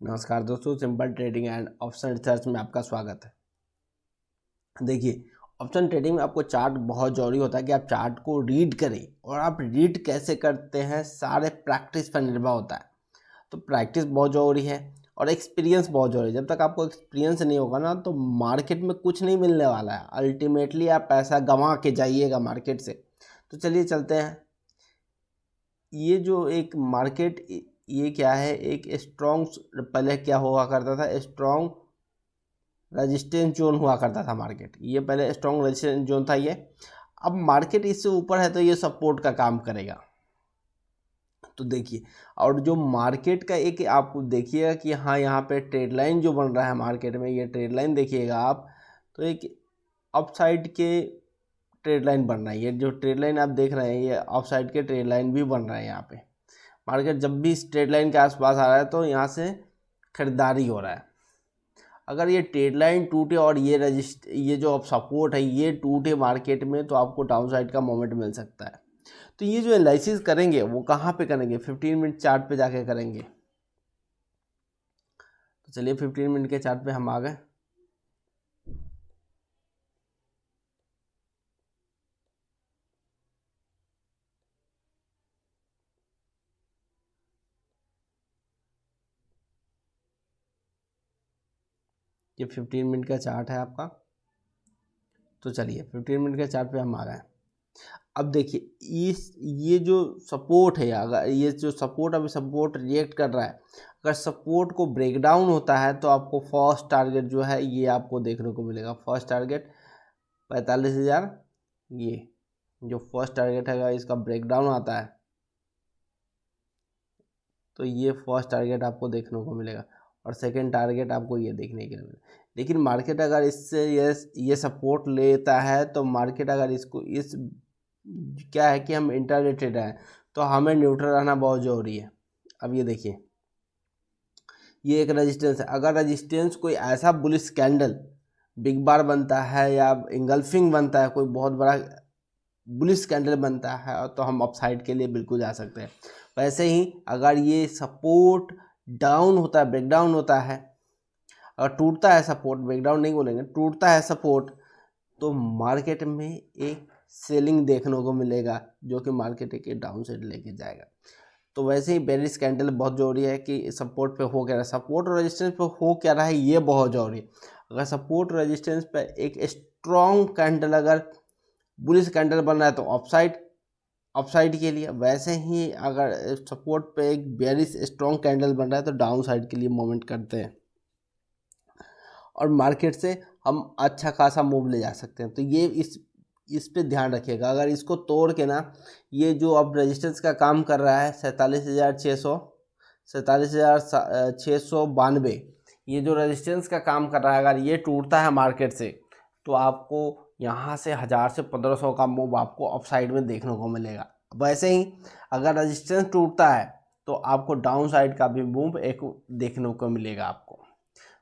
नमस्कार दोस्तों, simple trading and option research में आपका स्वागत है। देखिए, ऑप्शन ट्रेडिंग में आपको चार्ट बहुत जरूरी होता है कि आप चार्ट को रीड करें। और आप रीड कैसे करते हैं, सारे प्रैक्टिस पर निर्भर होता है। तो प्रैक्टिस बहुत ज़रूरी है और एक्सपीरियंस बहुत ज़रूरी है। जब तक आपको एक्सपीरियंस नहीं होगा ना, तो मार्केट में कुछ नहीं मिलने वाला है। अल्टीमेटली आप पैसा गंवा के जाइएगा मार्केट से। तो चलिए चलते हैं। ये जो एक मार्केट, ये क्या है, एक स्ट्रॉन्ग, पहले क्या हुआ करता था, स्ट्रॉन्ग रेजिस्टेंस जोन हुआ करता था मार्केट। ये पहले स्ट्रॉन्ग रेजिस्टेंस जोन था ये। अब मार्केट इससे ऊपर है तो ये सपोर्ट का काम करेगा। तो देखिए, और जो मार्केट का एक आप देखिएगा कि हाँ, यहाँ पे ट्रेड लाइन जो बन रहा है मार्केट में, ये ट्रेड लाइन देखिएगा आप, तो एक अपसाइड के ट्रेड लाइन बन रहा है। ये जो ट्रेड लाइन आप देख रहे हैं, ये अपसाइड के ट्रेड लाइन भी बन रहा है। यहाँ पे मार्केट जब भी इस ट्रेड लाइन के आसपास आ रहा है तो यहाँ से खरीदारी हो रहा है। अगर ये ट्रेड लाइन टूटे और ये जो अब सपोर्ट है ये टूटे मार्केट में, तो आपको डाउन साइड का मोमेंट मिल सकता है। तो ये जो एनालिसिस करेंगे वो कहाँ पे करेंगे, 15 मिनट चार्ट पे जाके करेंगे। तो चलिए 15 मिनट के चार्ट पे हम आ गए। ये 15 मिनट का चार्ट है आपका। तो चलिए 15 मिनट के चार्ट पे हम आ गए। अब देखिए, ये जो सपोर्ट है, अगर ये जो सपोर्ट अभी सपोर्ट रिएक्ट कर रहा है, अगर सपोर्ट को ब्रेक डाउन होता है तो आपको फर्स्ट टारगेट जो है ये आपको देखने को मिलेगा। First target 45,000। ये जो फर्स्ट टारगेट है इसका ब्रेक डाउन आता है तो ये फर्स्ट टारगेट आपको देखने को मिलेगा। और सेकंड टारगेट आपको ये देखने के लिए मिलेगा। लेकिन मार्केट अगर इससे ये सपोर्ट लेता है तो मार्केट अगर इसको इस क्या है कि हम इंट्राडे ट्रेडर हैं तो हमें न्यूट्रल रहना बहुत ज़रूरी है। अब ये देखिए, ये एक रेजिस्टेंस है। अगर रेजिस्टेंस कोई ऐसा बुलिश कैंडल बिग बार बनता है या इंगल्फिंग बनता है, कोई बहुत बड़ा बुलिश कैंडल बनता है, तो हम अपसाइड के लिए बिल्कुल जा सकते हैं। वैसे ही अगर ये सपोर्ट डाउन होता है, ब्रेक डाउन होता है, अगर टूटता है सपोर्ट, ब्रेक डाउन नहीं बोलेंगे, टूटता है सपोर्ट, तो मार्केट में एक सेलिंग देखने को मिलेगा जो कि मार्केट के डाउन साइड लेके जाएगा। तो वैसे ही बेरिश कैंडल बहुत जरूरी है कि सपोर्ट पे हो क्या रहा है, सपोर्ट और रेजिस्टेंस पे हो क्या रहा है, ये बहुत जरूरी है। अगर सपोर्ट रेजिस्टेंस पे एक स्ट्रॉन्ग कैंडल, अगर बुलिश कैंडल बन रहा है तो अपसाइड के लिए, वैसे ही अगर सपोर्ट पे एक बेरिश स्ट्रॉन्ग कैंडल बन रहा है तो डाउन साइड के लिए मूवमेंट करते हैं और मार्केट से हम अच्छा खासा मूव ले जा सकते हैं। तो ये इस पे ध्यान रखिएगा। अगर इसको तोड़ के ना, ये जो अब रेजिस्टेंस का काम कर रहा है 47,692, ये जो रेजिस्टेंस का काम कर रहा है, अगर ये टूटता है मार्केट से तो आपको यहाँ से 1000 से 1500 का मूव आपको अपसाइड में देखने को मिलेगा। वैसे ही अगर रेजिस्टेंस टूटता है तो आपको डाउन साइड का भी मूव एक देखने को मिलेगा आपको।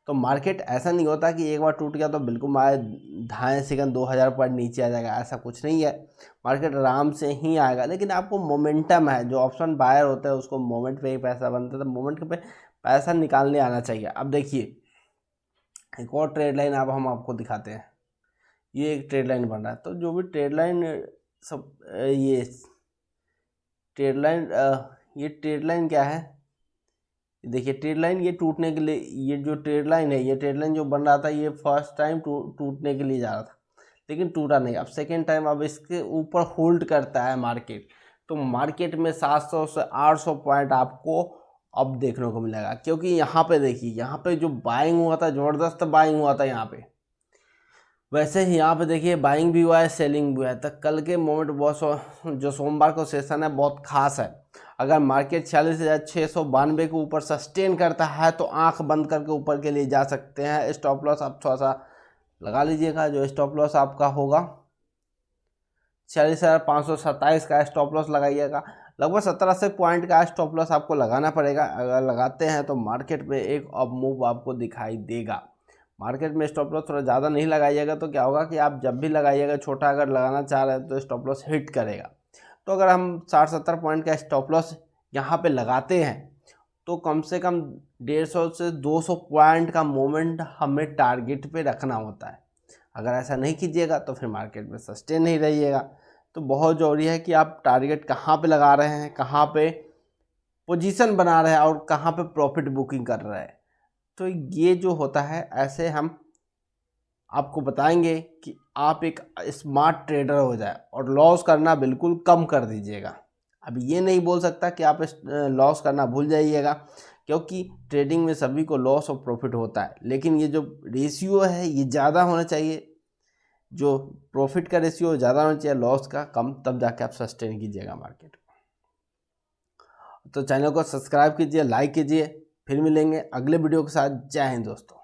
तो मार्केट ऐसा नहीं होता कि एक बार टूट गया तो बिल्कुल मारे 2.5 सेकंड 2000 पॉइंट नीचे आ जाएगा, ऐसा कुछ नहीं है। मार्केट आराम से ही आएगा, लेकिन आपको मोमेंटम है। जो ऑप्शन बायर होता है उसको मोमेंट पे ही पैसा बनता है, तो मोमेंट पे पैसा निकालने आना चाहिए। अब देखिए, एक और ट्रेड लाइन अब हम आपको दिखाते हैं। ये एक ट्रेड लाइन बन रहा है, तो जो भी ट्रेड लाइन सब ये ट्रेड लाइन ये ट्रेड लाइन क्या है, देखिए ट्रेड लाइन ये टूटने के लिए, ये जो ट्रेड लाइन है, ये ट्रेड लाइन जो बन रहा था ये फर्स्ट टाइम टूटने के लिए जा रहा था, लेकिन टूटा नहीं। अब सेकेंड टाइम अब इसके ऊपर होल्ड करता है मार्केट, तो मार्केट में 700 से 800 पॉइंट आपको अब देखने को मिलेगा। क्योंकि यहाँ पे देखिए, यहाँ पे जो बाइंग हुआ था, ज़बरदस्त बाइंग हुआ था यहाँ पे। वैसे ही यहाँ पे देखिए बाइंग भी हुआ है, सेलिंग भी हुआ है। तो कल के मोमेंट बहुत, जो सोमवार को सेशन है, बहुत खास है। अगर मार्केट 46,692 के ऊपर सस्टेन करता है तो आंख बंद करके ऊपर के लिए जा सकते हैं। स्टॉप लॉस आप थोड़ा सा लगा लीजिएगा। जो स्टॉप लॉस आपका होगा 46,527 का स्टॉप लॉस लगाइएगा। लगभग 1700 पॉइंट का स्टॉप लॉस आपको लगाना पड़ेगा। अगर लगाते हैं तो मार्केट में एक अप मूव आपको दिखाई देगा। मार्केट में स्टॉप लॉस थोड़ा ज़्यादा नहीं लगाइएगा तो क्या होगा कि आप जब भी लगाइएगा, छोटा अगर लगाना चाह रहे हैं तो स्टॉप लॉस हिट करेगा। तो अगर हम 60-70 पॉइंट का स्टॉप लॉस यहाँ पे लगाते हैं तो कम से कम 150 से 200 पॉइंट का मोमेंट हमें टारगेट पे रखना होता है। अगर ऐसा नहीं कीजिएगा तो फिर मार्केट में सस्टेन नहीं रहिएगा। तो बहुत ज़रूरी है कि आप टारगेट कहाँ पे लगा रहे हैं, कहाँ पे पोजीशन बना रहे हैं और कहाँ पे प्रॉफिट बुकिंग कर रहे हैं। तो ये जो होता है, ऐसे हम आपको बताएंगे कि आप एक स्मार्ट ट्रेडर हो जाए और लॉस करना बिल्कुल कम कर दीजिएगा। अब ये नहीं बोल सकता कि आप लॉस करना भूल जाइएगा, क्योंकि ट्रेडिंग में सभी को लॉस और प्रॉफिट होता है, लेकिन ये जो रेशियो है ये ज़्यादा होना चाहिए। जो प्रॉफिट का रेशियो ज़्यादा होना चाहिए, लॉस का कम, तब जाके आप सस्टेन कीजिएगा मार्केट को। तो चैनल को सब्सक्राइब कीजिए, लाइक कीजिए। फिर मिलेंगे अगले वीडियो के साथ। जय हिंद दोस्तों।